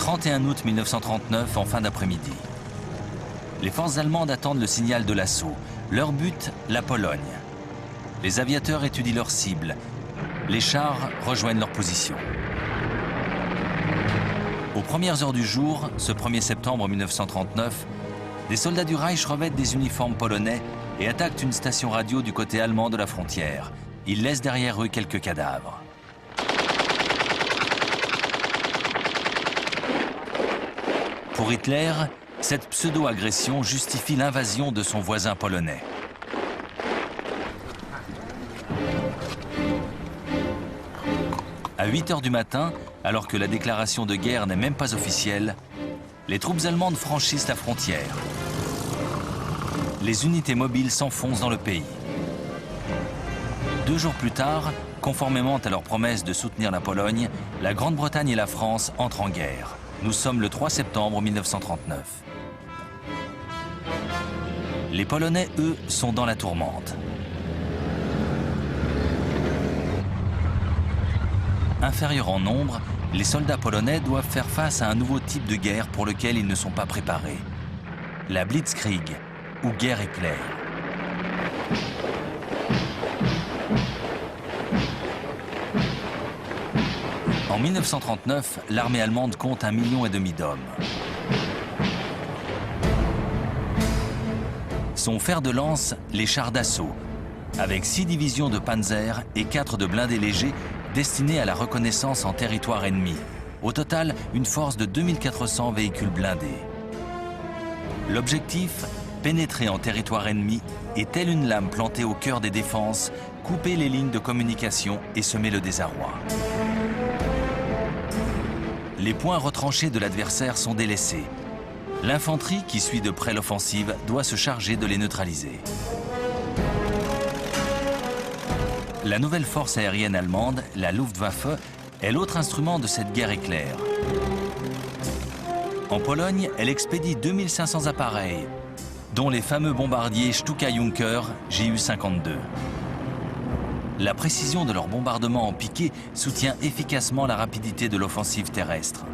31 août 1939, en fin d'après-midi. Les forces allemandes attendent le signal de l'assaut. Leur but, la Pologne. Les aviateurs étudient leurs cibles. Les chars rejoignent leur position. Aux premières heures du jour, ce 1er septembre 1939, des soldats du Reich revêtent des uniformes polonais et attaquent une station radio du côté allemand de la frontière. Ils laissent derrière eux quelques cadavres. Pour Hitler, cette pseudo-agression justifie l'invasion de son voisin polonais. À 8 heures du matin, alors que la déclaration de guerre n'est même pas officielle, les troupes allemandes franchissent la frontière. Les unités mobiles s'enfoncent dans le pays. 2 jours plus tard, conformément à leur promesse de soutenir la Pologne, la Grande-Bretagne et la France entrent en guerre. Nous sommes le 3 septembre 1939. Les Polonais, eux, sont dans la tourmente. Inférieurs en nombre, les soldats polonais doivent faire face à un nouveau type de guerre pour lequel ils ne sont pas préparés. La Blitzkrieg, ou guerre éclair. En 1939, l'armée allemande compte 1,5 million d'hommes. Son fer de lance, les chars d'assaut, avec 6 divisions de panzer et 4 de blindés légers destinés à la reconnaissance en territoire ennemi. Au total, une force de 2400 véhicules blindés. L'objectif, pénétrer en territoire ennemi et, telle une lame plantée au cœur des défenses, couper les lignes de communication et semer le désarroi. Les points retranchés de l'adversaire sont délaissés. L'infanterie, qui suit de près l'offensive, doit se charger de les neutraliser. La nouvelle force aérienne allemande, la Luftwaffe, est l'autre instrument de cette guerre éclair. En Pologne, elle expédie 2500 appareils, dont les fameux bombardiers Stuka Junker Ju-52. La précision de leur bombardement en piqué soutient efficacement la rapidité de l'offensive terrestre.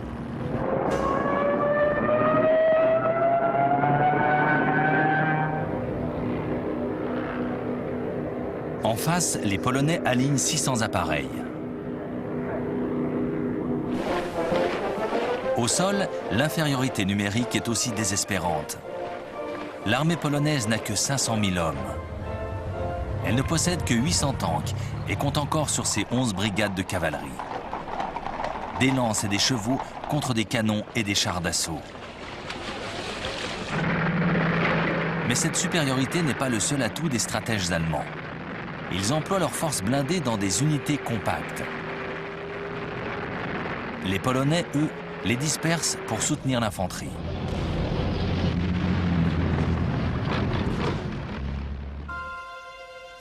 En face, les Polonais alignent 600 appareils. Au sol, l'infériorité numérique est aussi désespérante. L'armée polonaise n'a que 500 000 hommes. Elle ne possède que 800 tanks et compte encore sur ses 11 brigades de cavalerie. Des lances et des chevaux contre des canons et des chars d'assaut. Mais cette supériorité n'est pas le seul atout des stratèges allemands. Ils emploient leurs forces blindées dans des unités compactes. Les Polonais, eux, les dispersent pour soutenir l'infanterie.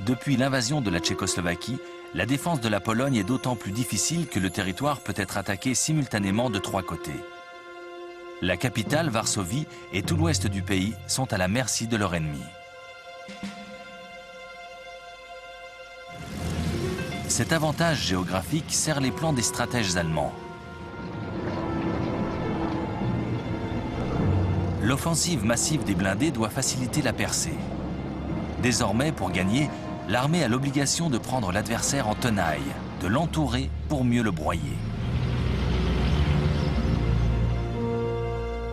Depuis l'invasion de la Tchécoslovaquie, la défense de la Pologne est d'autant plus difficile que le territoire peut être attaqué simultanément de 3 côtés. La capitale, Varsovie, et tout l'ouest du pays sont à la merci de leur ennemi. Cet avantage géographique sert les plans des stratèges allemands. L'offensive massive des blindés doit faciliter la percée. Désormais, pour gagner, l'armée a l'obligation de prendre l'adversaire en tenaille, de l'entourer pour mieux le broyer.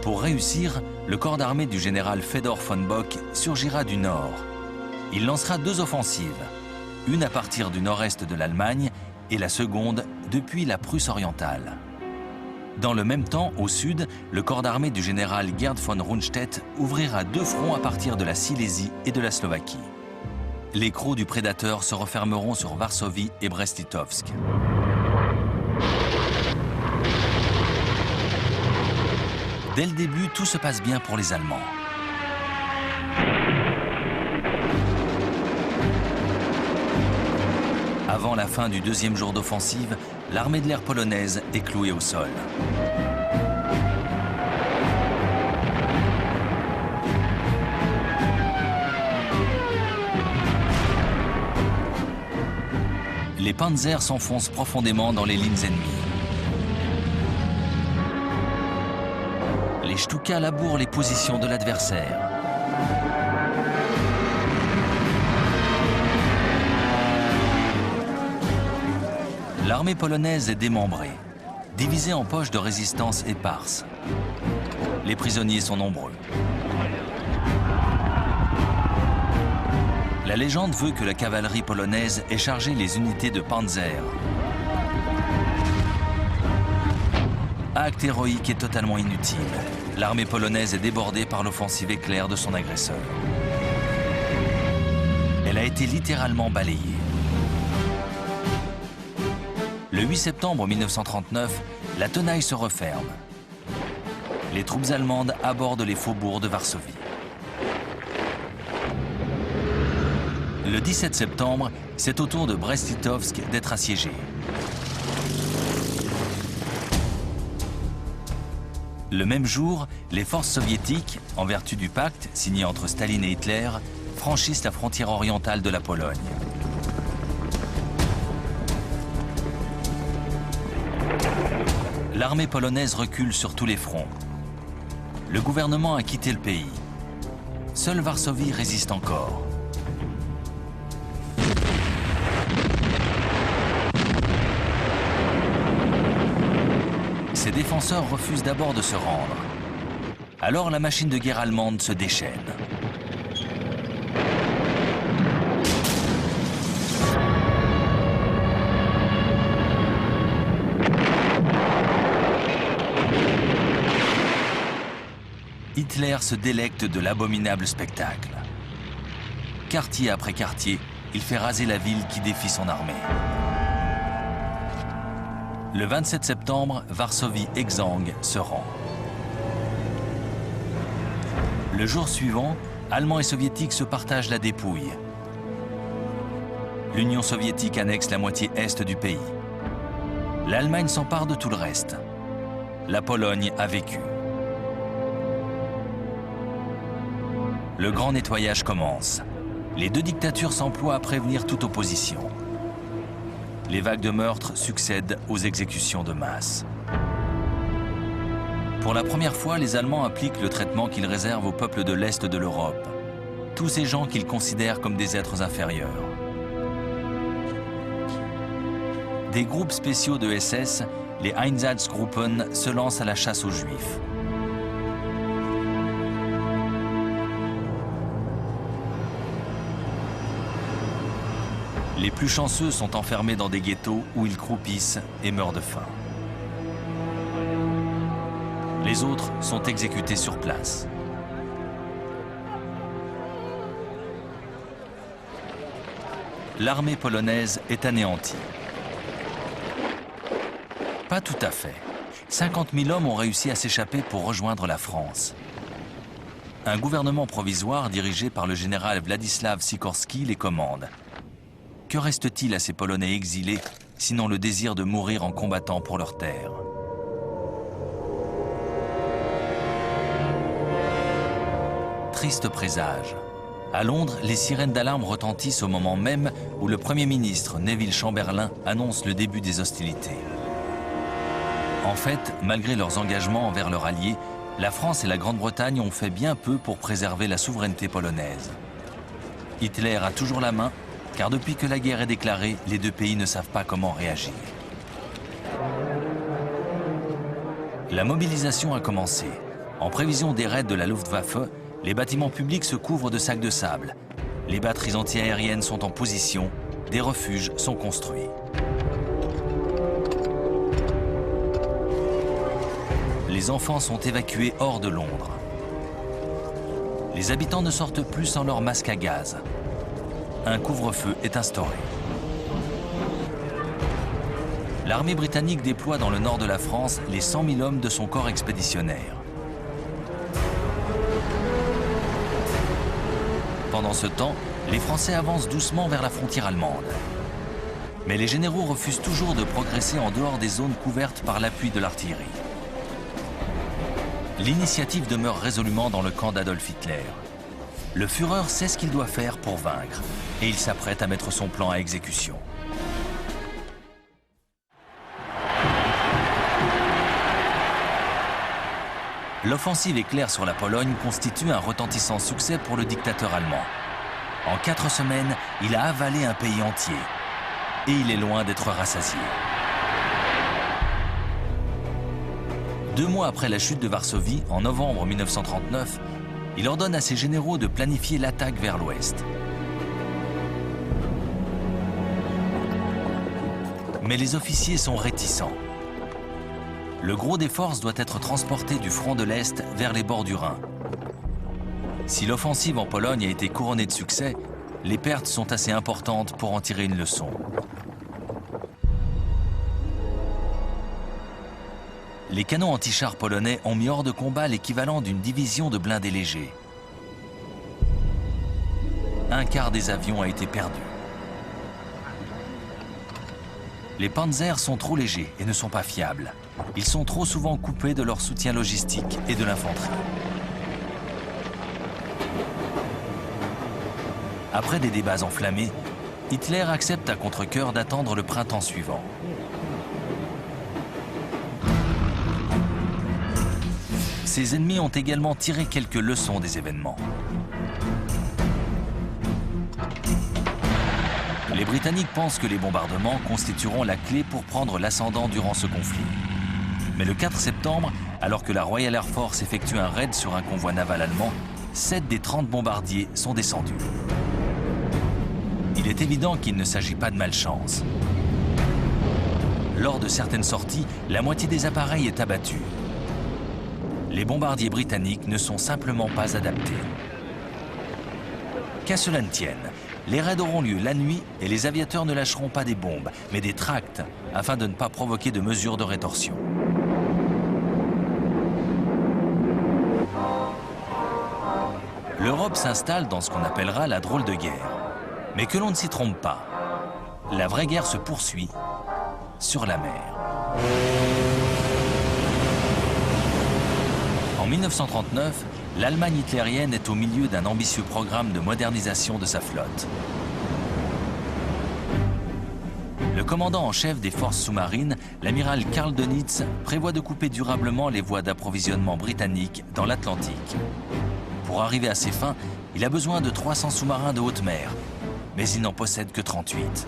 Pour réussir, le corps d'armée du général Fedor von Bock surgira du nord. Il lancera 2 offensives, une à partir du nord-est de l'Allemagne et la seconde depuis la Prusse orientale. Dans le même temps, au sud, le corps d'armée du général Gerd von Rundstedt ouvrira 2 fronts à partir de la Silésie et de la Slovaquie. Les crocs du prédateur se refermeront sur Varsovie et Brest-Litovsk. Dès le début, tout se passe bien pour les Allemands. Avant la fin du 2e jour d'offensive, l'armée de l'air polonaise est clouée au sol. Les panzers s'enfoncent profondément dans les lignes ennemies. et Stuka laboure les positions de l'adversaire. L'armée polonaise est démembrée, divisée en poches de résistance éparses. Les prisonniers sont nombreux. La légende veut que la cavalerie polonaise ait chargé les unités de Panzer. Acte héroïque et totalement inutile. L'armée polonaise est débordée par l'offensive éclair de son agresseur. Elle a été littéralement balayée. Le 8 septembre 1939, la tenaille se referme. Les troupes allemandes abordent les faubourgs de Varsovie. Le 17 septembre, c'est au tour de Brest-Litovsk d'être assiégé. Le même jour, les forces soviétiques, en vertu du pacte signé entre Staline et Hitler, franchissent la frontière orientale de la Pologne. L'armée polonaise recule sur tous les fronts. Le gouvernement a quitté le pays. Seule Varsovie résiste encore. Ses défenseurs refusent d'abord de se rendre. Alors la machine de guerre allemande se déchaîne. Hitler se délecte de l'abominable spectacle. Quartier après quartier, il fait raser la ville qui défie son armée. Le 27 septembre, Varsovie exsangue se rend. Le jour suivant, Allemands et Soviétiques se partagent la dépouille. L'Union soviétique annexe la moitié est du pays. L'Allemagne s'empare de tout le reste. La Pologne a vécu. Le grand nettoyage commence. Les deux dictatures s'emploient à prévenir toute opposition. Les vagues de meurtres succèdent aux exécutions de masse. Pour la première fois, les Allemands appliquent le traitement qu'ils réservent aux peuples de l'Est de l'Europe. Tous ces gens qu'ils considèrent comme des êtres inférieurs. Des groupes spéciaux de SS, les Einsatzgruppen, se lancent à la chasse aux Juifs. Les plus chanceux sont enfermés dans des ghettos où ils croupissent et meurent de faim. Les autres sont exécutés sur place. L'armée polonaise est anéantie. Pas tout à fait. 50 000 hommes ont réussi à s'échapper pour rejoindre la France. Un gouvernement provisoire dirigé par le général Władysław Sikorski les commande. Que reste-t-il à ces Polonais exilés, sinon le désir de mourir en combattant pour leur terre? Triste présage. À Londres, les sirènes d'alarme retentissent au moment même où le Premier ministre Neville Chamberlain annonce le début des hostilités. En fait, malgré leurs engagements envers leurs alliés, la France et la Grande-Bretagne ont fait bien peu pour préserver la souveraineté polonaise. Hitler a toujours la main, car depuis que la guerre est déclarée, les deux pays ne savent pas comment réagir. La mobilisation a commencé. En prévision des raids de la Luftwaffe, les bâtiments publics se couvrent de sacs de sable. Les batteries antiaériennes sont en position, des refuges sont construits. Les enfants sont évacués hors de Londres. Les habitants ne sortent plus sans leur masque à gaz. Un couvre-feu est instauré. L'armée britannique déploie dans le nord de la France les 100 000 hommes de son corps expéditionnaire. Pendant ce temps, les Français avancent doucement vers la frontière allemande. Mais les généraux refusent toujours de progresser en dehors des zones couvertes par l'appui de l'artillerie. L'initiative demeure résolument dans le camp d'Adolf Hitler. Le Führer sait ce qu'il doit faire pour vaincre, et il s'apprête à mettre son plan à exécution. L'offensive éclair sur la Pologne constitue un retentissant succès pour le dictateur allemand. En 4 semaines, il a avalé un pays entier. Et il est loin d'être rassasié. 2 mois après la chute de Varsovie, en novembre 1939, il ordonne à ses généraux de planifier l'attaque vers l'ouest. Mais les officiers sont réticents. Le gros des forces doit être transporté du front de l'Est vers les bords du Rhin. Si l'offensive en Pologne a été couronnée de succès, les pertes sont assez importantes pour en tirer une leçon. Les canons anti-chars polonais ont mis hors de combat l'équivalent d'une division de blindés légers. Un quart des avions a été perdu. Les Panzers sont trop légers et ne sont pas fiables. Ils sont trop souvent coupés de leur soutien logistique et de l'infanterie. Après des débats enflammés, Hitler accepte à contre-cœur d'attendre le printemps suivant. Ses ennemis ont également tiré quelques leçons des événements. Les Britanniques pensent que les bombardements constitueront la clé pour prendre l'ascendant durant ce conflit. Mais le 4 septembre, alors que la Royal Air Force effectue un raid sur un convoi naval allemand, 7 des 30 bombardiers sont descendus. Il est évident qu'il ne s'agit pas de malchance. Lors de certaines sorties, la moitié des appareils est abattue. Les bombardiers britanniques ne sont simplement pas adaptés. Qu'à cela ne tienne, les raids auront lieu la nuit et les aviateurs ne lâcheront pas des bombes, mais des tracts, afin de ne pas provoquer de mesures de rétorsion. L'Europe s'installe dans ce qu'on appellera la drôle de guerre. Mais que l'on ne s'y trompe pas, la vraie guerre se poursuit sur la mer. En 1939, l'Allemagne hitlérienne est au milieu d'un ambitieux programme de modernisation de sa flotte. Le commandant en chef des forces sous-marines, l'amiral Karl Dönitz, prévoit de couper durablement les voies d'approvisionnement britanniques dans l'Atlantique. Pour arriver à ses fins, il a besoin de 300 sous-marins de haute mer, mais il n'en possède que 38.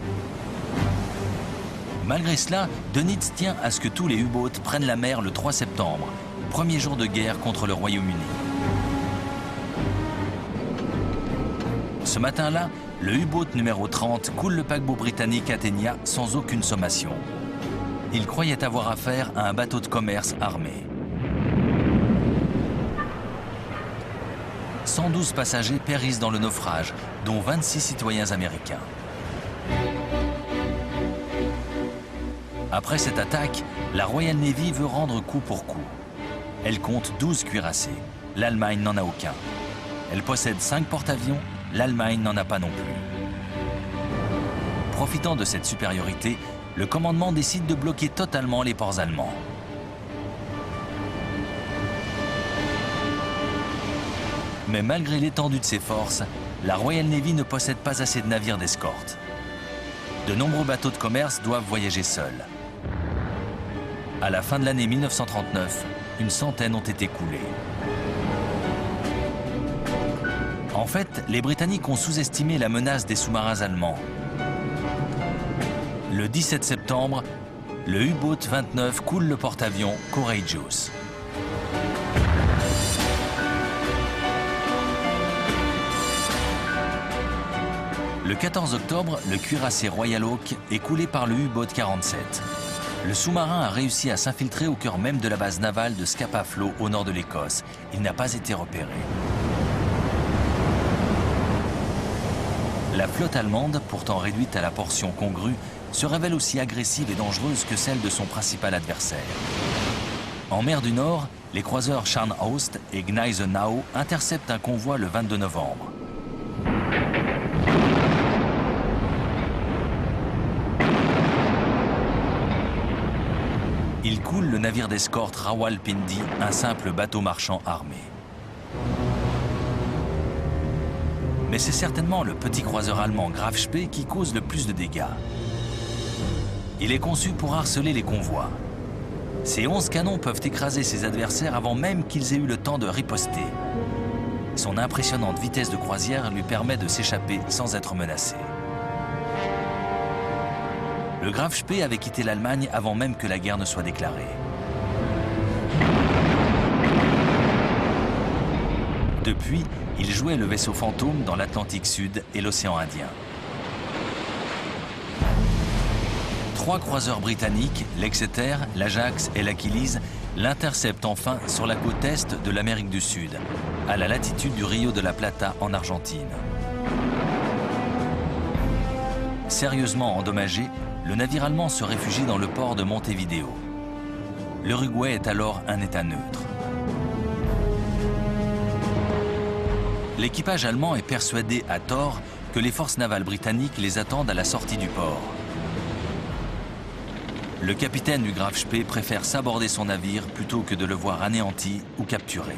Malgré cela, Dönitz tient à ce que tous les U-boats prennent la mer le 3 septembre, premier jour de guerre contre le Royaume-Uni. Ce matin-là, le U-boat numéro 30 coule le paquebot britannique Athenia sans aucune sommation. Il croyait avoir affaire à un bateau de commerce armé. 112 passagers périssent dans le naufrage, dont 26 citoyens américains. Après cette attaque, la Royal Navy veut rendre coup pour coup. Elle compte 12 cuirassés. L'Allemagne n'en a aucun. Elle possède 5 porte-avions. L'Allemagne n'en a pas non plus. Profitant de cette supériorité, le commandement décide de bloquer totalement les ports allemands. Mais malgré l'étendue de ses forces, la Royal Navy ne possède pas assez de navires d'escorte. De nombreux bateaux de commerce doivent voyager seuls. À la fin de l'année 1939, une centaine ont été coulés. En fait, les Britanniques ont sous-estimé la menace des sous-marins allemands. Le 17 septembre, le U-boat 29 coule le porte-avions Courageous. Le 14 octobre, le cuirassé Royal Oak est coulé par le U-boat 47. Le sous-marin a réussi à s'infiltrer au cœur même de la base navale de Scapa Flow au nord de l'Écosse. Il n'a pas été repéré. La flotte allemande, pourtant réduite à la portion congrue, se révèle aussi agressive et dangereuse que celle de son principal adversaire. En mer du Nord, les croiseurs Scharnhorst et Gneisenau interceptent un convoi le 22 novembre. Il coule le navire d'escorte Rawalpindi, un simple bateau marchand armé. Mais c'est certainement le petit croiseur allemand Graf Spee qui cause le plus de dégâts. Il est conçu pour harceler les convois. Ces 11 canons peuvent écraser ses adversaires avant même qu'ils aient eu le temps de riposter. Son impressionnante vitesse de croisière lui permet de s'échapper sans être menacé. Le Graf Spee avait quitté l'Allemagne avant même que la guerre ne soit déclarée. Depuis, il jouait le vaisseau fantôme dans l'Atlantique Sud et l'océan Indien. 3 croiseurs britanniques, l'Exeter, l'Ajax et l'Achilles, l'interceptent enfin sur la côte est de l'Amérique du Sud, à la latitude du Rio de la Plata en Argentine. Sérieusement endommagé, le navire allemand se réfugie dans le port de Montevideo. L'Uruguay est alors un État neutre. L'équipage allemand est persuadé, à tort, que les forces navales britanniques les attendent à la sortie du port. Le capitaine du Graf Spee préfère s'aborder son navire plutôt que de le voir anéanti ou capturé.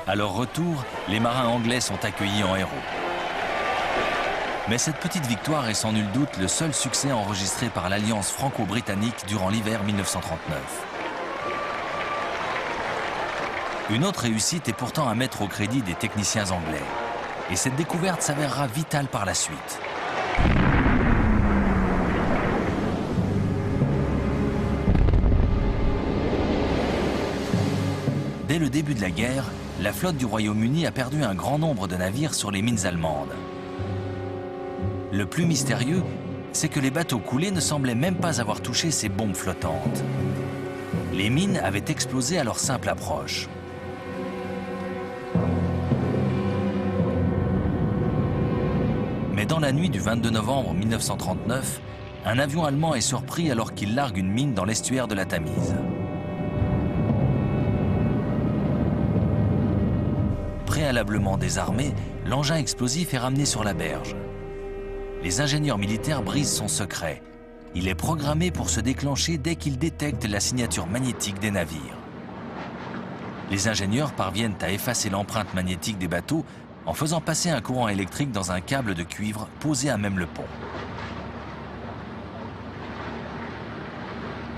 À leur retour, les marins anglais sont accueillis en héros. Mais cette petite victoire est sans nul doute le seul succès enregistré par l'alliance franco-britannique durant l'hiver 1939. Une autre réussite est pourtant à mettre au crédit des techniciens anglais. Et cette découverte s'avérera vitale par la suite. Dès le début de la guerre, la flotte du Royaume-Uni a perdu un grand nombre de navires sur les mines allemandes. Le plus mystérieux, c'est que les bateaux coulés ne semblaient même pas avoir touché ces bombes flottantes. Les mines avaient explosé à leur simple approche. Mais dans la nuit du 22 novembre 1939, un avion allemand est surpris alors qu'il largue une mine dans l'estuaire de la Tamise. Préalablement désarmé, l'engin explosif est ramené sur la berge. Les ingénieurs militaires brisent son secret. Il est programmé pour se déclencher dès qu'ils détectent la signature magnétique des navires. Les ingénieurs parviennent à effacer l'empreinte magnétique des bateaux en faisant passer un courant électrique dans un câble de cuivre posé à même le pont.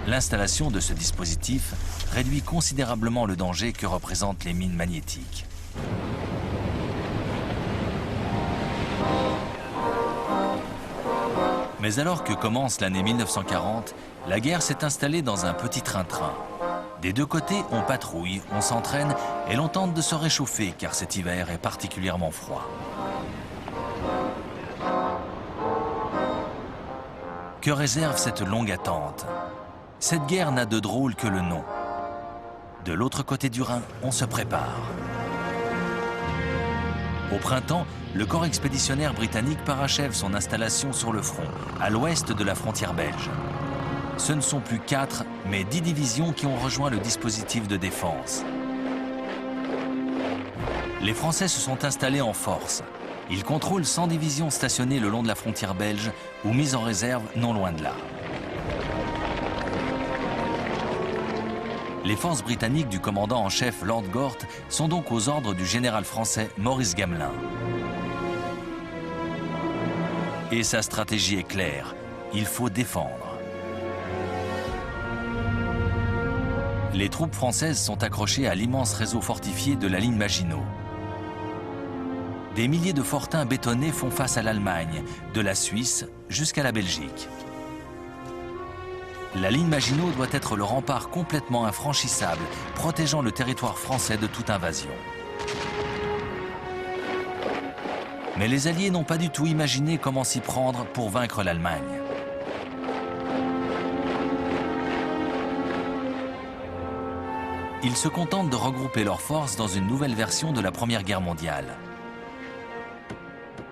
L'installation de ce dispositif réduit considérablement le danger que représentent les mines magnétiques. Mais alors que commence l'année 1940, la guerre s'est installée dans un petit train-train. Des deux côtés, on patrouille, on s'entraîne et l'on tente de se réchauffer car cet hiver est particulièrement froid. Que réserve cette longue attente? Cette guerre n'a de drôle que le nom. De l'autre côté du Rhin, on se prépare. Au printemps, le corps expéditionnaire britannique parachève son installation sur le front, à l'ouest de la frontière belge. Ce ne sont plus 4, mais 10 divisions qui ont rejoint le dispositif de défense. Les Français se sont installés en force. Ils contrôlent 100 divisions stationnées le long de la frontière belge ou mises en réserve non loin de là. Les forces britanniques du commandant en chef Lord Gort sont donc aux ordres du général français Maurice Gamelin. Et sa stratégie est claire, il faut défendre. Les troupes françaises sont accrochées à l'immense réseau fortifié de la ligne Maginot. Des milliers de fortins bétonnés font face à l'Allemagne, de la Suisse jusqu'à la Belgique. La ligne Maginot doit être le rempart complètement infranchissable, protégeant le territoire français de toute invasion. Mais les Alliés n'ont pas du tout imaginé comment s'y prendre pour vaincre l'Allemagne. Ils se contentent de regrouper leurs forces dans une nouvelle version de la Première Guerre mondiale.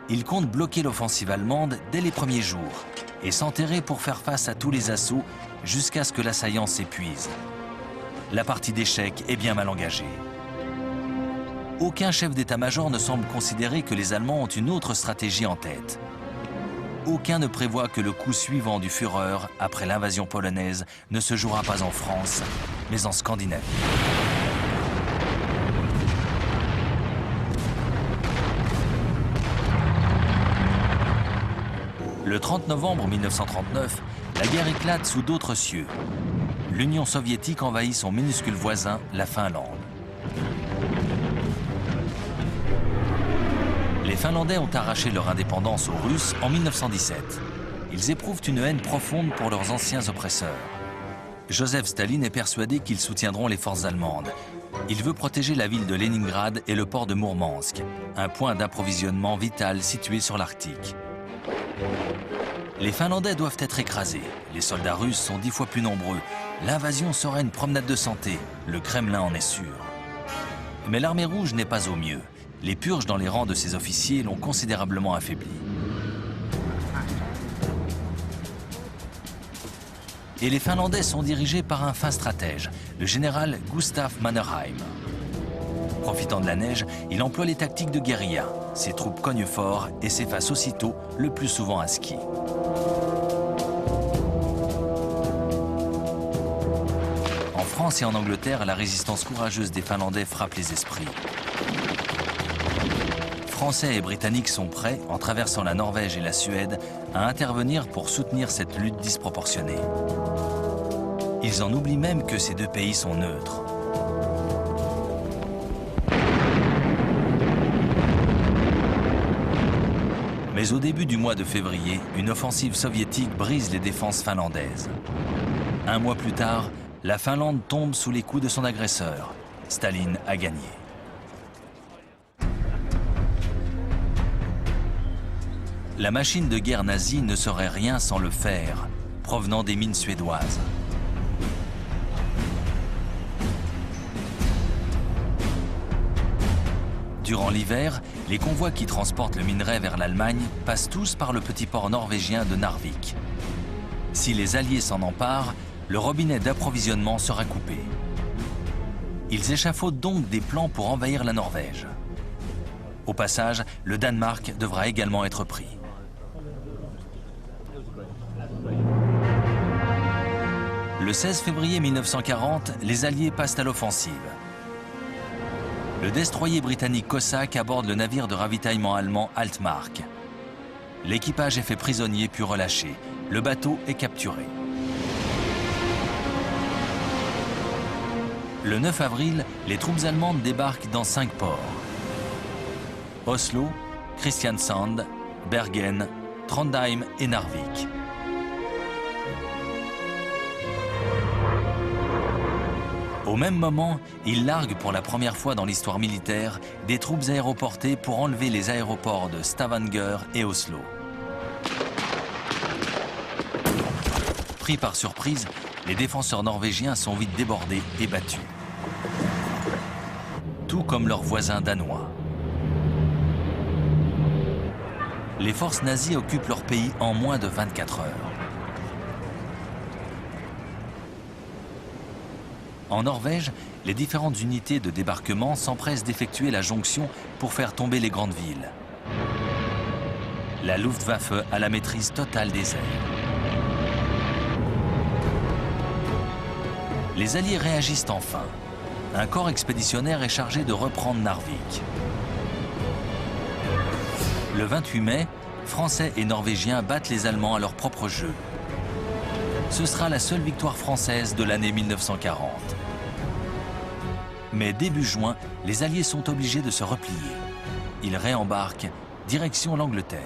Ils comptent bloquer l'offensive allemande dès les premiers jours et s'enterrer pour faire face à tous les assauts jusqu'à ce que l'assaillant s'épuise. La partie d'échec est bien mal engagée. Aucun chef d'état-major ne semble considérer que les Allemands ont une autre stratégie en tête. Aucun ne prévoit que le coup suivant du Führer, après l'invasion polonaise, ne se jouera pas en France, mais en Scandinavie. Le 30 novembre 1939, la guerre éclate sous d'autres cieux. L'Union soviétique envahit son minuscule voisin, la Finlande. Les Finlandais ont arraché leur indépendance aux Russes en 1917. Ils éprouvent une haine profonde pour leurs anciens oppresseurs. Joseph Staline est persuadé qu'ils soutiendront les forces allemandes. Il veut protéger la ville de Leningrad et le port de Mourmansk, un point d'approvisionnement vital situé sur l'Arctique. Les Finlandais doivent être écrasés. Les soldats russes sont 10 fois plus nombreux. L'invasion sera une promenade de santé. Le Kremlin en est sûr. Mais l'armée rouge n'est pas au mieux. Les purges dans les rangs de ses officiers l'ont considérablement affaibli. Et les Finlandais sont dirigés par un fin stratège, le général Gustaf Mannerheim. Profitant de la neige, il emploie les tactiques de guérilla. Ses troupes cognent fort et s'effacent aussitôt, le plus souvent à ski. En France et en Angleterre, la résistance courageuse des Finlandais frappe les esprits. Français et Britanniques sont prêts, en traversant la Norvège et la Suède, à intervenir pour soutenir cette lutte disproportionnée. Ils en oublient même que ces deux pays sont neutres. Mais au début du mois de février, une offensive soviétique brise les défenses finlandaises. Un mois plus tard, la Finlande tombe sous les coups de son agresseur. Staline a gagné. La machine de guerre nazie ne serait rien sans le fer, provenant des mines suédoises. Durant l'hiver, les convois qui transportent le minerai vers l'Allemagne passent tous par le petit port norvégien de Narvik. Si les Alliés s'en emparent, le robinet d'approvisionnement sera coupé. Ils échafaudent donc des plans pour envahir la Norvège. Au passage, le Danemark devra également être pris. Le 16 février 1940, les Alliés passent à l'offensive. Le destroyer britannique Cossack aborde le navire de ravitaillement allemand Altmark. L'équipage est fait prisonnier puis relâché. Le bateau est capturé. Le 9 avril, les troupes allemandes débarquent dans 5 ports. Oslo, Kristiansand, Bergen, Trondheim et Narvik. Au même moment, ils larguent pour la première fois dans l'histoire militaire des troupes aéroportées pour enlever les aéroports de Stavanger et Oslo. Pris par surprise, les défenseurs norvégiens sont vite débordés et battus. Tout comme leurs voisins danois. Les forces nazies occupent leur pays en moins de 24 heures. En Norvège, les différentes unités de débarquement s'empressent d'effectuer la jonction pour faire tomber les grandes villes. La Luftwaffe a la maîtrise totale des airs. Les Alliés réagissent enfin. Un corps expéditionnaire est chargé de reprendre Narvik. Le 28 mai, Français et Norvégiens battent les Allemands à leur propre jeu. Ce sera la seule victoire française de l'année 1940. Mais début juin, les Alliés sont obligés de se replier. Ils réembarquent, direction l'Angleterre.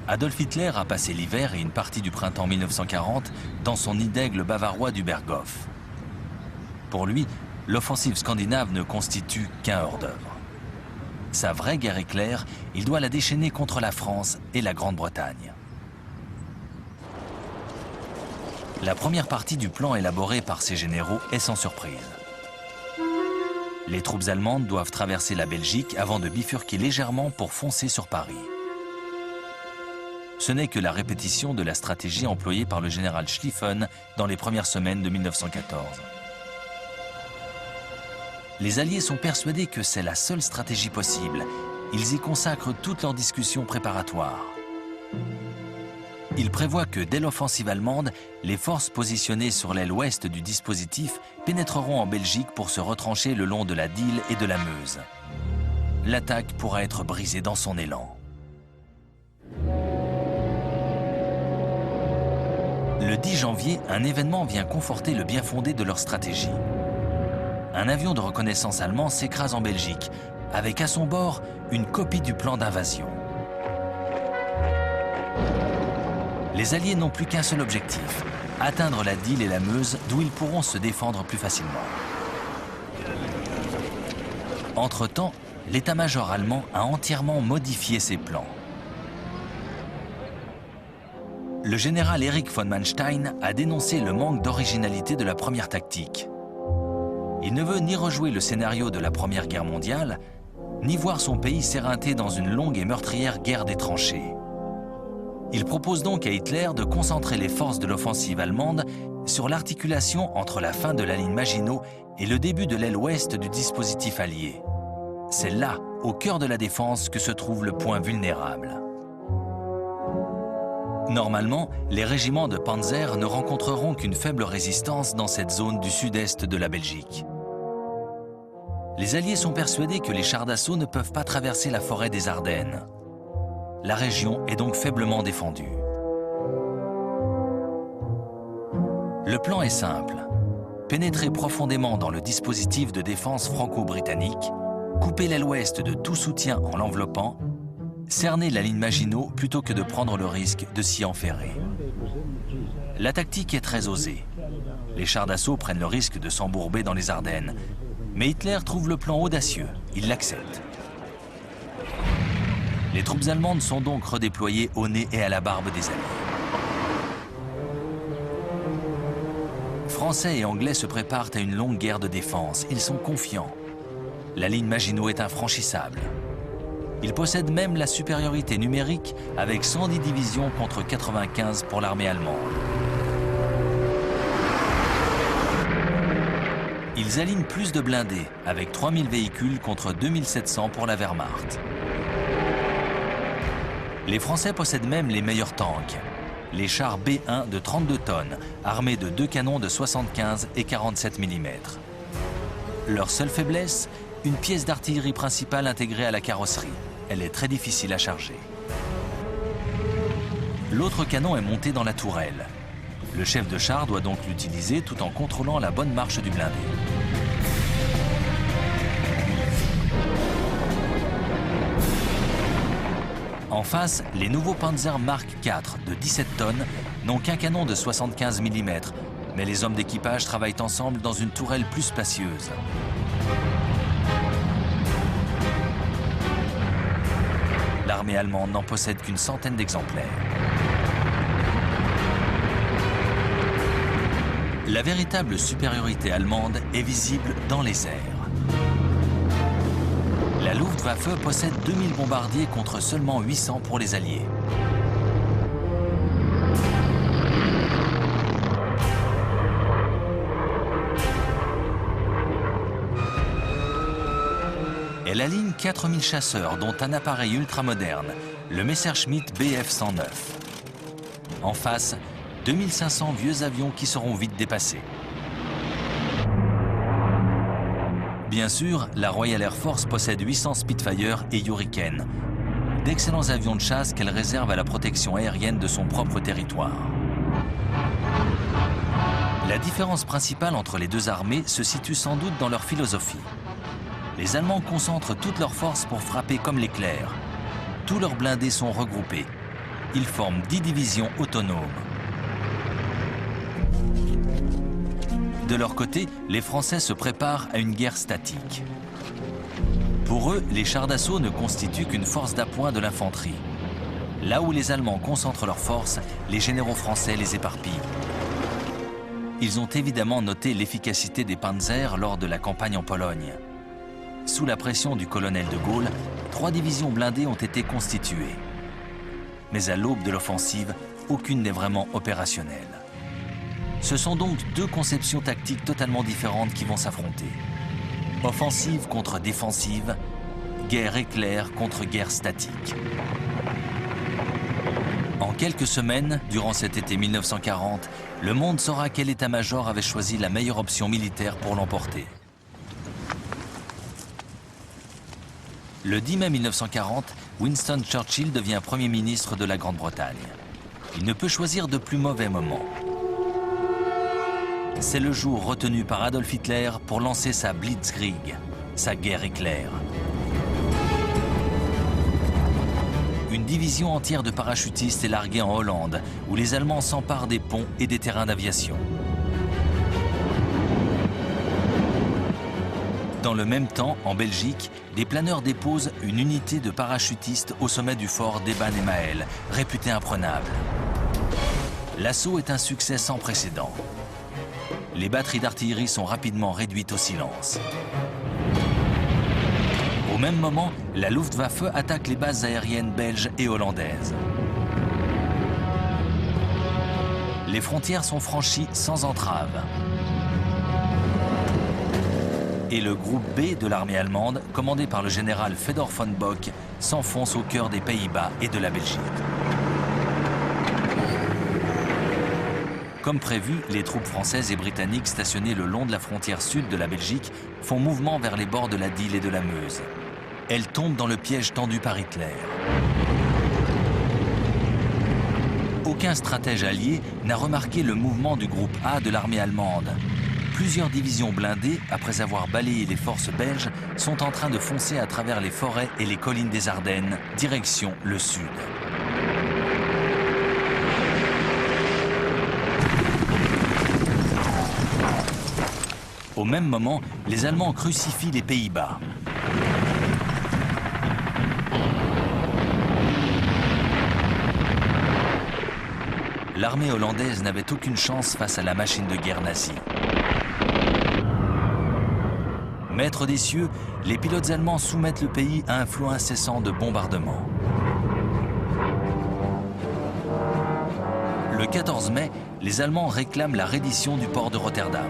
Adolf Hitler a passé l'hiver et une partie du printemps 1940 dans son nid d'aigle bavarois du Berghof. Pour lui, l'offensive scandinave ne constitue qu'un hors-d'œuvre. Sa vraie guerre éclair, il doit la déchaîner contre la France et la Grande-Bretagne. La première partie du plan élaboré par ses généraux est sans surprise. Les troupes allemandes doivent traverser la Belgique avant de bifurquer légèrement pour foncer sur Paris. Ce n'est que la répétition de la stratégie employée par le général Schlieffen dans les premières semaines de 1914. Les Alliés sont persuadés que c'est la seule stratégie possible. Ils y consacrent toutes leurs discussions préparatoires. Il prévoit que dès l'offensive allemande, les forces positionnées sur l'aile ouest du dispositif pénétreront en Belgique pour se retrancher le long de la Dyle et de la Meuse. L'attaque pourra être brisée dans son élan. Le 10 janvier, un événement vient conforter le bien-fondé de leur stratégie. Un avion de reconnaissance allemand s'écrase en Belgique, avec à son bord une copie du plan d'invasion. Les Alliés n'ont plus qu'un seul objectif, atteindre la Dyle et la Meuse, d'où ils pourront se défendre plus facilement. Entre-temps, l'état-major allemand a entièrement modifié ses plans. Le général Erich von Manstein a dénoncé le manque d'originalité de la première tactique. Il ne veut ni rejouer le scénario de la Première Guerre mondiale, ni voir son pays s'éreinter dans une longue et meurtrière guerre des tranchées. Il propose donc à Hitler de concentrer les forces de l'offensive allemande sur l'articulation entre la fin de la ligne Maginot et le début de l'aile ouest du dispositif allié. C'est là, au cœur de la défense, que se trouve le point vulnérable. Normalement, les régiments de panzer ne rencontreront qu'une faible résistance dans cette zone du sud-est de la Belgique. Les Alliés sont persuadés que les chars d'assaut ne peuvent pas traverser la forêt des Ardennes. La région est donc faiblement défendue. Le plan est simple. Pénétrer profondément dans le dispositif de défense franco-britannique, couper l'aile ouest de tout soutien en l'enveloppant, cerner la ligne Maginot plutôt que de prendre le risque de s'y enferrer. La tactique est très osée. Les chars d'assaut prennent le risque de s'embourber dans les Ardennes, mais Hitler trouve le plan audacieux, il l'accepte. Les troupes allemandes sont donc redéployées au nez et à la barbe des Alliés. Français et Anglais se préparent à une longue guerre de défense. Ils sont confiants. La ligne Maginot est infranchissable. Ils possèdent même la supériorité numérique avec 110 divisions contre 95 pour l'armée allemande. Ils alignent plus de blindés avec 3000 véhicules contre 2700 pour la Wehrmacht. Les Français possèdent même les meilleurs tanks, les chars B1 de 32 tonnes, armés de 2 canons de 75 et 47 mm. Leur seule faiblesse, une pièce d'artillerie principale intégrée à la carrosserie. Elle est très difficile à charger. L'autre canon est monté dans la tourelle. Le chef de char doit donc l'utiliser tout en contrôlant la bonne marche du blindé. En face, les nouveaux Panzer Mark IV de 17 tonnes n'ont qu'un canon de 75 mm, mais les hommes d'équipage travaillent ensemble dans une tourelle plus spacieuse. L'armée allemande n'en possède qu'une centaine d'exemplaires. La véritable supériorité allemande est visible dans les airs. La Luftwaffe possède 2000 bombardiers contre seulement 800 pour les Alliés. Elle aligne 4000 chasseurs, dont un appareil ultramoderne, le Messerschmitt Bf-109. En face, 2500 vieux avions qui seront vite dépassés. Bien sûr, la Royal Air Force possède 800 Spitfire et Hurricane, d'excellents avions de chasse qu'elle réserve à la protection aérienne de son propre territoire. La différence principale entre les deux armées se situe sans doute dans leur philosophie. Les Allemands concentrent toutes leurs forces pour frapper comme l'éclair. Tous leurs blindés sont regroupés. Ils forment 10 divisions autonomes. De leur côté, les Français se préparent à une guerre statique. Pour eux, les chars d'assaut ne constituent qu'une force d'appoint de l'infanterie. Là où les Allemands concentrent leurs forces, les généraux français les éparpillent. Ils ont évidemment noté l'efficacité des panzers lors de la campagne en Pologne. Sous la pression du colonel de Gaulle, 3 divisions blindées ont été constituées. Mais à l'aube de l'offensive, aucune n'est vraiment opérationnelle. Ce sont donc deux conceptions tactiques totalement différentes qui vont s'affronter. Offensive contre défensive, guerre éclair contre guerre statique. En quelques semaines, durant cet été 1940, le monde saura quel état-major avait choisi la meilleure option militaire pour l'emporter. Le 10 mai 1940, Winston Churchill devient Premier ministre de la Grande-Bretagne. Il ne peut choisir de plus mauvais moment. C'est le jour retenu par Adolf Hitler pour lancer sa Blitzkrieg, sa guerre éclair. Une division entière de parachutistes est larguée en Hollande, où les Allemands s'emparent des ponts et des terrains d'aviation. Dans le même temps, en Belgique, des planeurs déposent une unité de parachutistes au sommet du fort d'Eban-Emael, réputé imprenable. L'assaut est un succès sans précédent. Les batteries d'artillerie sont rapidement réduites au silence. Au même moment, la Luftwaffe attaque les bases aériennes belges et hollandaises. Les frontières sont franchies sans entrave. Et le groupe B de l'armée allemande, commandé par le général Fedor von Bock, s'enfonce au cœur des Pays-Bas et de la Belgique. Comme prévu, les troupes françaises et britanniques stationnées le long de la frontière sud de la Belgique font mouvement vers les bords de la Dyle et de la Meuse. Elles tombent dans le piège tendu par Hitler. Aucun stratège allié n'a remarqué le mouvement du groupe A de l'armée allemande. Plusieurs divisions blindées, après avoir balayé les forces belges, sont en train de foncer à travers les forêts et les collines des Ardennes, direction le sud. Au même moment, les Allemands crucifient les Pays-Bas. L'armée hollandaise n'avait aucune chance face à la machine de guerre nazie. Maîtres des cieux, les pilotes allemands soumettent le pays à un flot incessant de bombardements. Le 14 mai, les Allemands réclament la reddition du port de Rotterdam.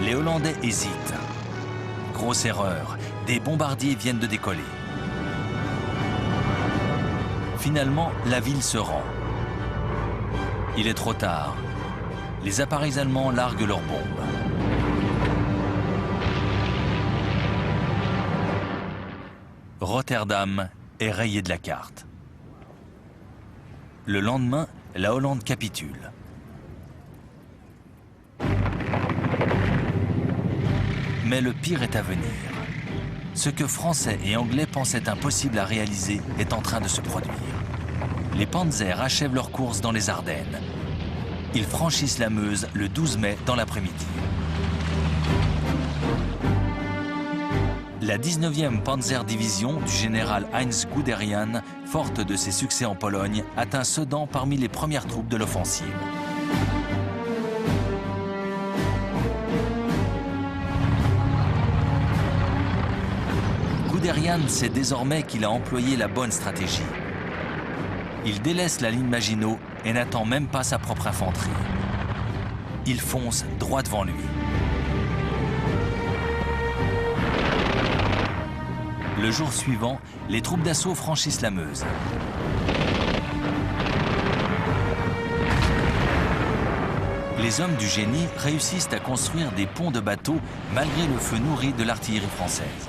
Les Hollandais hésitent. Grosse erreur, des bombardiers viennent de décoller. Finalement, la ville se rend. Il est trop tard. Les appareils allemands larguent leurs bombes. Rotterdam est rayé de la carte. Le lendemain, la Hollande capitule. Mais le pire est à venir. Ce que Français et Anglais pensaient impossible à réaliser est en train de se produire. Les Panzers achèvent leur course dans les Ardennes. Ils franchissent la Meuse le 12 mai dans l'après-midi. La 19e Panzer Division du général Heinz Guderian, forte de ses succès en Pologne, atteint Sedan parmi les premières troupes de l'offensive. Guderian sait désormais qu'il a employé la bonne stratégie. Il délaisse la ligne Maginot et n'attend même pas sa propre infanterie. Il fonce droit devant lui. Le jour suivant, les troupes d'assaut franchissent la Meuse. Les hommes du génie réussissent à construire des ponts de bateaux malgré le feu nourri de l'artillerie française.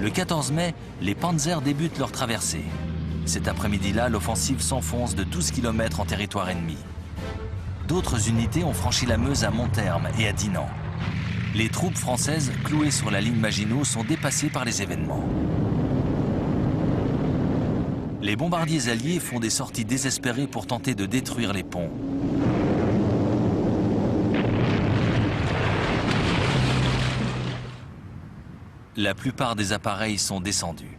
Le 14 mai, les Panzers débutent leur traversée. Cet après-midi-là, l'offensive s'enfonce de 12 km en territoire ennemi. D'autres unités ont franchi la Meuse à Montherme et à Dinant. Les troupes françaises, clouées sur la ligne Maginot, sont dépassées par les événements. Les bombardiers alliés font des sorties désespérées pour tenter de détruire les ponts. La plupart des appareils sont descendus.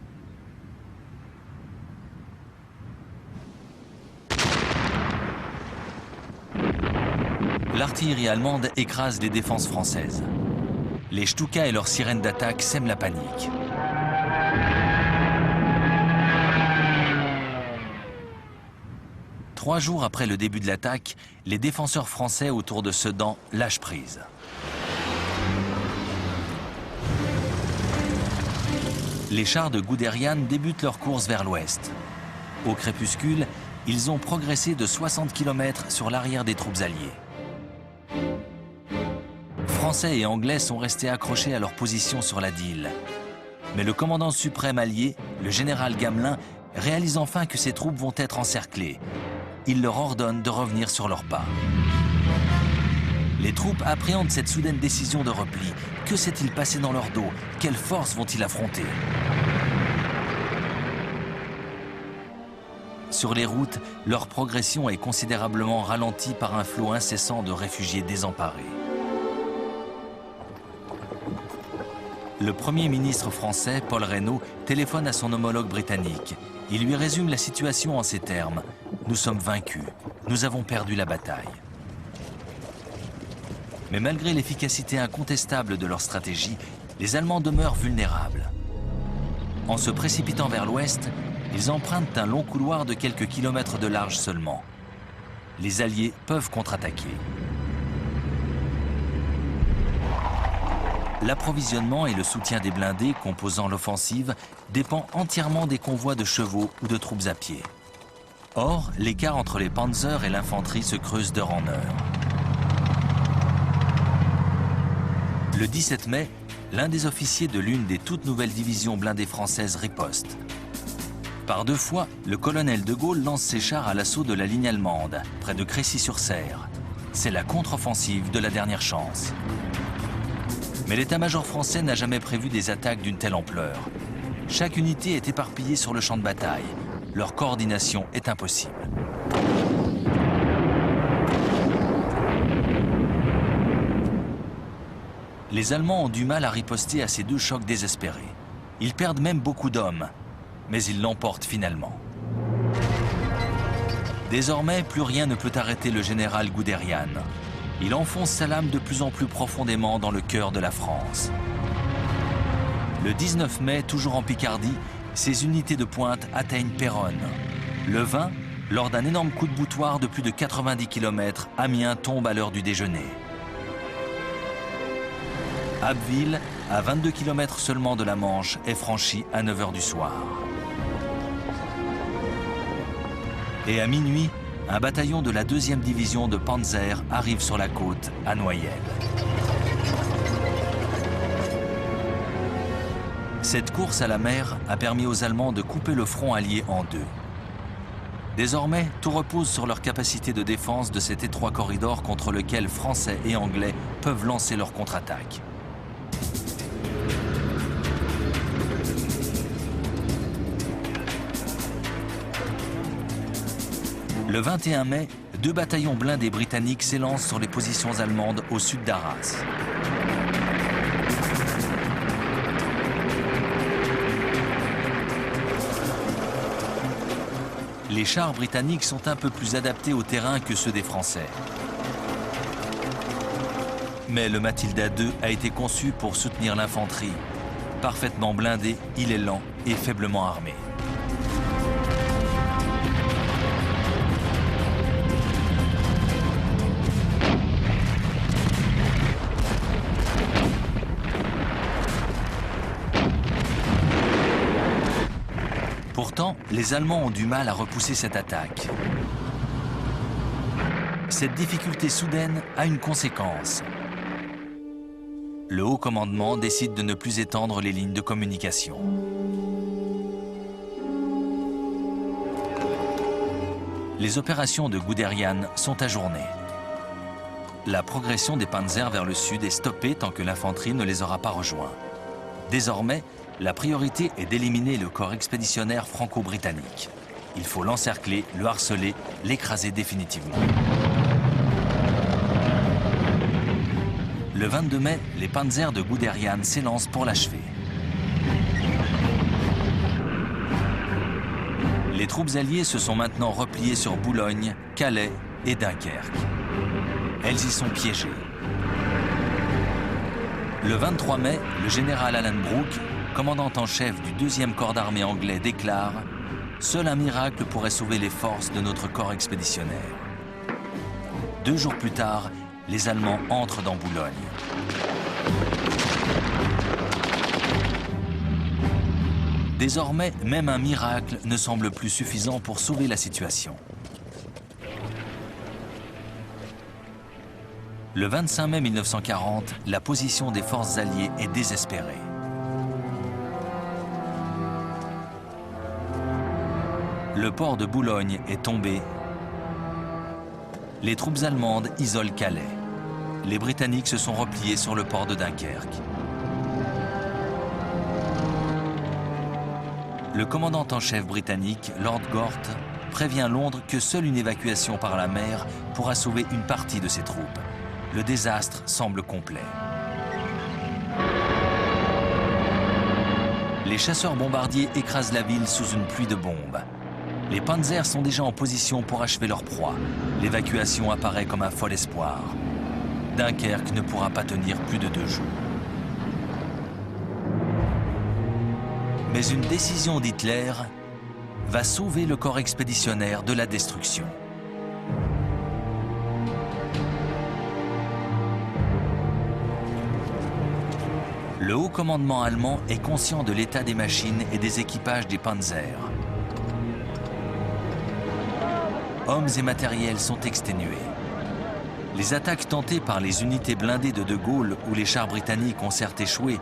L'artillerie allemande écrase les défenses françaises. Les Stuka et leurs sirènes d'attaque sèment la panique. Trois jours après le début de l'attaque, les défenseurs français autour de Sedan lâchent prise. Les chars de Guderian débutent leur course vers l'ouest. Au crépuscule, ils ont progressé de 60 km sur l'arrière des troupes alliées. Français et Anglais sont restés accrochés à leur position sur la Dyle. Mais le commandant suprême allié, le général Gamelin, réalise enfin que ses troupes vont être encerclées. Il leur ordonne de revenir sur leurs pas. Les troupes appréhendent cette soudaine décision de repli. Que s'est-il passé dans leur dos? Quelles forces vont-ils affronter? Sur les routes, leur progression est considérablement ralentie par un flot incessant de réfugiés désemparés. Le Premier ministre français, Paul Reynaud, téléphone à son homologue britannique. Il lui résume la situation en ces termes. « Nous sommes vaincus. Nous avons perdu la bataille. » Mais malgré l'efficacité incontestable de leur stratégie, les Allemands demeurent vulnérables. En se précipitant vers l'ouest, ils empruntent un long couloir de quelques kilomètres de large seulement. Les Alliés peuvent contre-attaquer. L'approvisionnement et le soutien des blindés composant l'offensive dépend entièrement des convois de chevaux ou de troupes à pied. Or, l'écart entre les panzers et l'infanterie se creuse d'heure en heure. Le 17 mai, l'un des officiers de l'une des toutes nouvelles divisions blindées françaises riposte. Par deux fois, le colonel de Gaulle lance ses chars à l'assaut de la ligne allemande, près de Crécy-sur-Serre. C'est la contre-offensive de la dernière chance. Mais l'état-major français n'a jamais prévu des attaques d'une telle ampleur. Chaque unité est éparpillée sur le champ de bataille. Leur coordination est impossible. Les Allemands ont du mal à riposter à ces deux chocs désespérés. Ils perdent même beaucoup d'hommes, mais ils l'emportent finalement. Désormais, plus rien ne peut arrêter le général Guderian. Il enfonce sa lame de plus en plus profondément dans le cœur de la France. Le 19 mai, toujours en Picardie, ses unités de pointe atteignent Péronne. Le 20, lors d'un énorme coup de boutoir de plus de 90 km, Amiens tombe à l'heure du déjeuner. Abbeville, à 22 km seulement de la Manche, est franchi à 9 h du soir. Et à minuit, un bataillon de la 2e division de Panzer arrive sur la côte, à Noyelles. Cette course à la mer a permis aux Allemands de couper le front allié en deux. Désormais, tout repose sur leur capacité de défense de cet étroit corridor contre lequel Français et Anglais peuvent lancer leur contre-attaque. Le 21 mai, 2 bataillons blindés britanniques s'élancent sur les positions allemandes au sud d'Arras. Les chars britanniques sont un peu plus adaptés au terrain que ceux des Français. Mais le Matilda II a été conçu pour soutenir l'infanterie. Parfaitement blindé, il est lent et faiblement armé. Pourtant, les Allemands ont du mal à repousser cette attaque. Cette difficulté soudaine a une conséquence. Le haut commandement décide de ne plus étendre les lignes de communication. Les opérations de Guderian sont ajournées. La progression des panzers vers le sud est stoppée tant que l'infanterie ne les aura pas rejoints. Désormais, la priorité est d'éliminer le corps expéditionnaire franco-britannique. Il faut l'encercler, le harceler, l'écraser définitivement. Le 22 mai, les panzers de Guderian s'élancent pour l'achever. Les troupes alliées se sont maintenant repliées sur Boulogne, Calais et Dunkerque. Elles y sont piégées. Le 23 mai, le général Alan Brooke, commandant en chef du 2e corps d'armée anglais, déclare « Seul un miracle pourrait sauver les forces de notre corps expéditionnaire ». 2 jours plus tard, les Allemands entrent dans Boulogne. Désormais, même un miracle ne semble plus suffisant pour sauver la situation. Le 25 mai 1940, la position des forces alliées est désespérée. Le port de Boulogne est tombé. Les troupes allemandes isolent Calais. Les Britanniques se sont repliés sur le port de Dunkerque. Le commandant en chef britannique, Lord Gort, prévient Londres que seule une évacuation par la mer pourra sauver une partie de ses troupes. Le désastre semble complet. Les chasseurs bombardiers écrasent la ville sous une pluie de bombes. Les panzers sont déjà en position pour achever leur proie. L'évacuation apparaît comme un fol espoir. Dunkerque ne pourra pas tenir plus de 2 jours. Mais une décision d'Hitler va sauver le corps expéditionnaire de la destruction. Le haut commandement allemand est conscient de l'état des machines et des équipages des panzers. Hommes et matériels sont exténués. Les attaques tentées par les unités blindées de De Gaulle ou les chars britanniques ont certes échoué,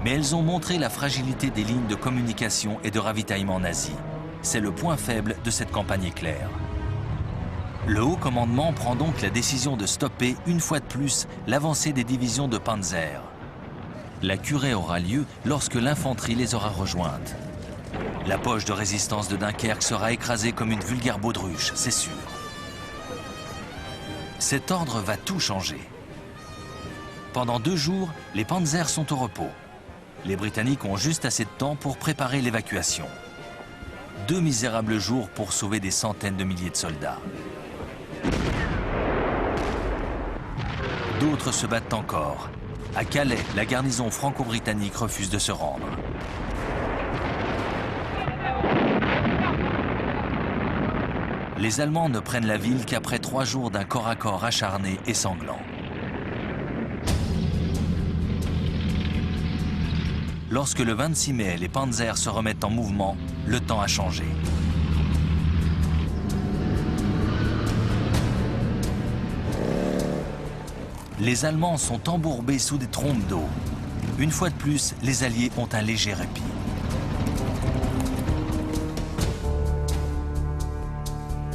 mais elles ont montré la fragilité des lignes de communication et de ravitaillement nazis. C'est le point faible de cette campagne éclair. Le haut commandement prend donc la décision de stopper une fois de plus l'avancée des divisions de Panzer. La curée aura lieu lorsque l'infanterie les aura rejointes. La poche de résistance de Dunkerque sera écrasée comme une vulgaire baudruche, c'est sûr. Cet ordre va tout changer. Pendant 2 jours, les Panzers sont au repos. Les Britanniques ont juste assez de temps pour préparer l'évacuation. 2 misérables jours pour sauver des centaines de milliers de soldats. D'autres se battent encore. À Calais, la garnison franco-britannique refuse de se rendre. Les Allemands ne prennent la ville qu'après 3 jours d'un corps à corps acharné et sanglant. Lorsque le 26 mai, les Panzers se remettent en mouvement, le temps a changé. Les Allemands sont embourbés sous des trompes d'eau. Une fois de plus, les Alliés ont un léger répit.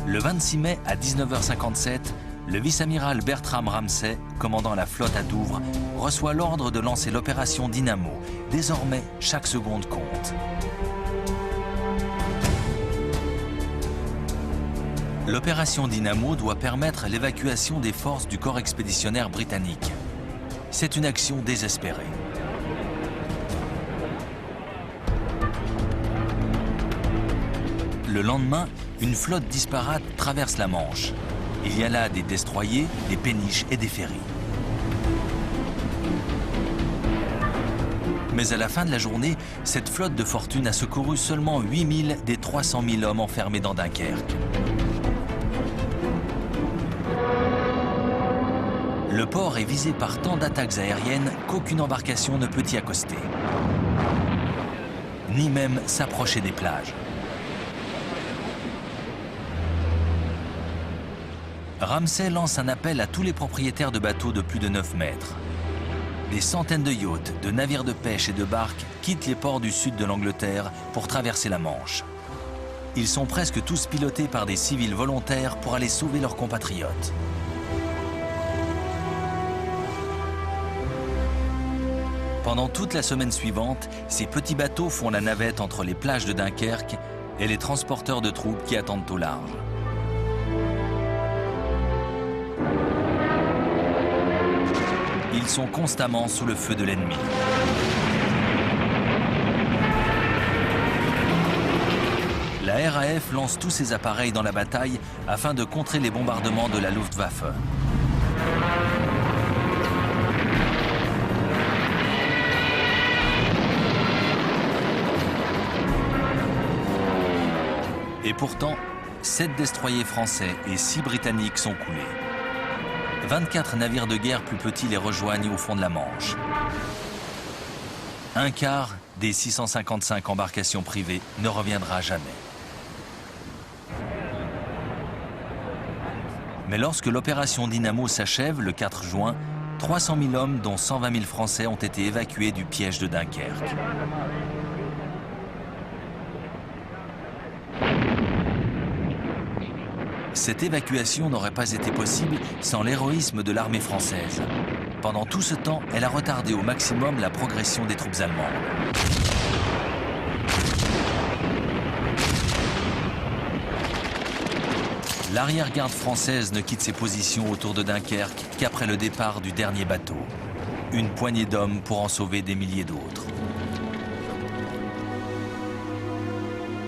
Le 26 mai à 19h57, le vice-amiral Bertram Ramsay, commandant la flotte à Douvres, reçoit l'ordre de lancer l'opération Dynamo. Désormais, chaque seconde compte. L'opération Dynamo doit permettre l'évacuation des forces du corps expéditionnaire britannique. C'est une action désespérée. Le lendemain, une flotte disparate traverse la Manche. Il y a là des destroyers, des péniches et des ferries. Mais à la fin de la journée, cette flotte de fortune a secouru seulement 8000 des 300 000 hommes enfermés dans Dunkerque. Le port est visé par tant d'attaques aériennes qu'aucune embarcation ne peut y accoster, ni même s'approcher des plages. Ramsay lance un appel à tous les propriétaires de bateaux de plus de 9 mètres. Des centaines de yachts, de navires de pêche et de barques quittent les ports du sud de l'Angleterre pour traverser la Manche. Ils sont presque tous pilotés par des civils volontaires pour aller sauver leurs compatriotes. Pendant toute la semaine suivante, ces petits bateaux font la navette entre les plages de Dunkerque et les transporteurs de troupes qui attendent au large. Ils sont constamment sous le feu de l'ennemi. La RAF lance tous ses appareils dans la bataille afin de contrer les bombardements de la Luftwaffe. Et pourtant, 7 destroyers français et 6 britanniques sont coulés. 24 navires de guerre plus petits les rejoignent au fond de la Manche. Un quart des 655 embarcations privées ne reviendra jamais. Mais lorsque l'opération Dynamo s'achève le 4 juin, 300 000 hommes, dont 120 000 Français, ont été évacués du piège de Dunkerque. Cette évacuation n'aurait pas été possible sans l'héroïsme de l'armée française. Pendant tout ce temps, elle a retardé au maximum la progression des troupes allemandes. L'arrière-garde française ne quitte ses positions autour de Dunkerque qu'après le départ du dernier bateau. Une poignée d'hommes pour en sauver des milliers d'autres.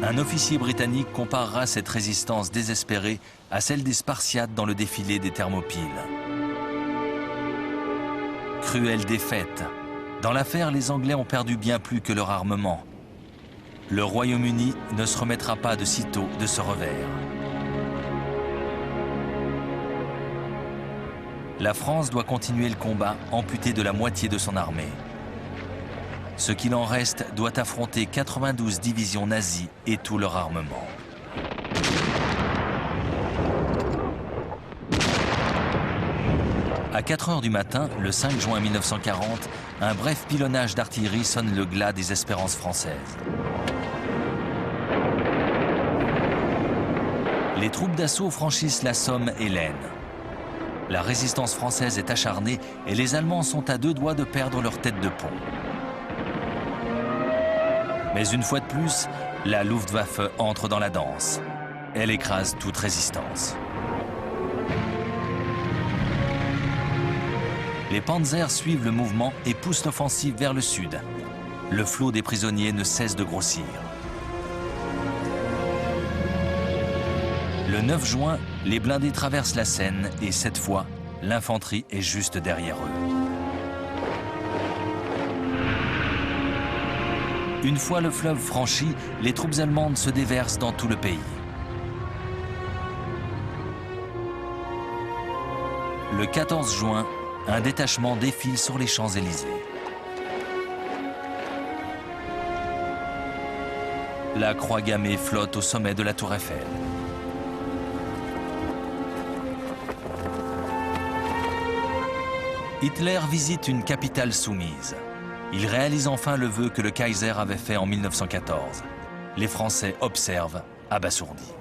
Un officier britannique comparera cette résistance désespérée à celle des Spartiates dans le défilé des Thermopyles. Cruelle défaite. Dans l'affaire, les Anglais ont perdu bien plus que leur armement. Le Royaume-Uni ne se remettra pas de sitôt de ce revers. La France doit continuer le combat, amputée de la moitié de son armée. Ce qu'il en reste doit affronter 92 divisions nazies et tout leur armement. À 4 heures du matin, le 5 juin 1940, un bref pilonnage d'artillerie sonne le glas des espérances françaises. Les troupes d'assaut franchissent la Somme et l'Aisne. La résistance française est acharnée et les Allemands sont à 2 doigts de perdre leur tête de pont. Mais une fois de plus, la Luftwaffe entre dans la danse. Elle écrase toute résistance. Les panzers suivent le mouvement et poussent l'offensive vers le sud. Le flot des prisonniers ne cesse de grossir. Le 9 juin, les blindés traversent la Seine et cette fois, l'infanterie est juste derrière eux. Une fois le fleuve franchi, les troupes allemandes se déversent dans tout le pays. Le 14 juin, un détachement défile sur les Champs-Élysées. La croix gammée flotte au sommet de la Tour Eiffel. Hitler visite une capitale soumise. Il réalise enfin le vœu que le Kaiser avait fait en 1914. Les Français observent, abasourdis.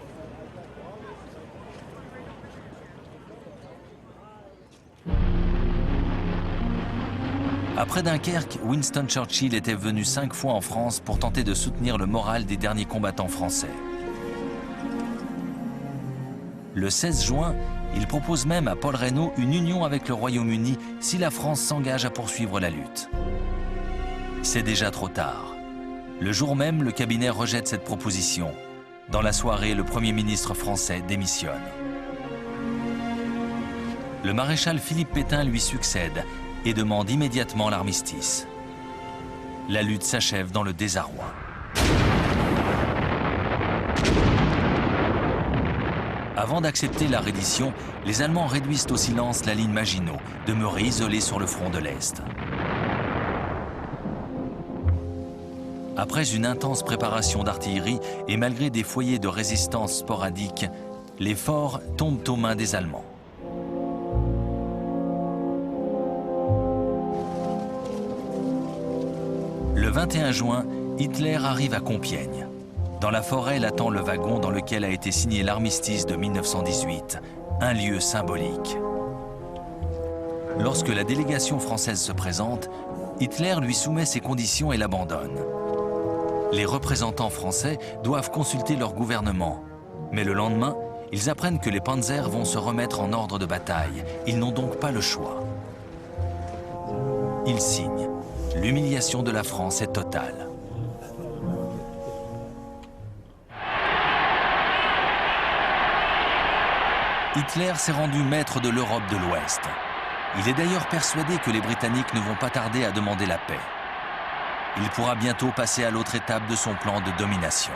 Après Dunkerque, Winston Churchill était venu 5 fois en France pour tenter de soutenir le moral des derniers combattants français. Le 16 juin, il propose même à Paul Reynaud une union avec le Royaume-Uni si la France s'engage à poursuivre la lutte. C'est déjà trop tard. Le jour même, le cabinet rejette cette proposition. Dans la soirée, le Premier ministre français démissionne. Le maréchal Philippe Pétain lui succède et demande immédiatement l'armistice. La lutte s'achève dans le désarroi. Avant d'accepter la reddition, les Allemands réduisent au silence la ligne Maginot, demeurée isolée sur le front de l'Est. Après une intense préparation d'artillerie et malgré des foyers de résistance sporadiques, les forts tombent aux mains des Allemands. Le 21 juin, Hitler arrive à Compiègne. Dans la forêt l'attend le wagon dans lequel a été signé l'armistice de 1918, un lieu symbolique. Lorsque la délégation française se présente, Hitler lui soumet ses conditions et l'abandonne. Les représentants français doivent consulter leur gouvernement. Mais le lendemain, ils apprennent que les panzers vont se remettre en ordre de bataille. Ils n'ont donc pas le choix. Ils signent. L'humiliation de la France est totale. Hitler s'est rendu maître de l'Europe de l'Ouest. Il est d'ailleurs persuadé que les Britanniques ne vont pas tarder à demander la paix. Il pourra bientôt passer à l'autre étape de son plan de domination.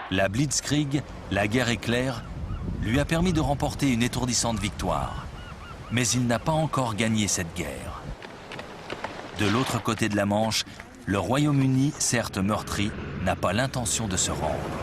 La Blitzkrieg, la guerre éclair, lui a permis de remporter une étourdissante victoire. Mais il n'a pas encore gagné cette guerre. De l'autre côté de la Manche, le Royaume-Uni, certes meurtri, n'a pas l'intention de se rendre.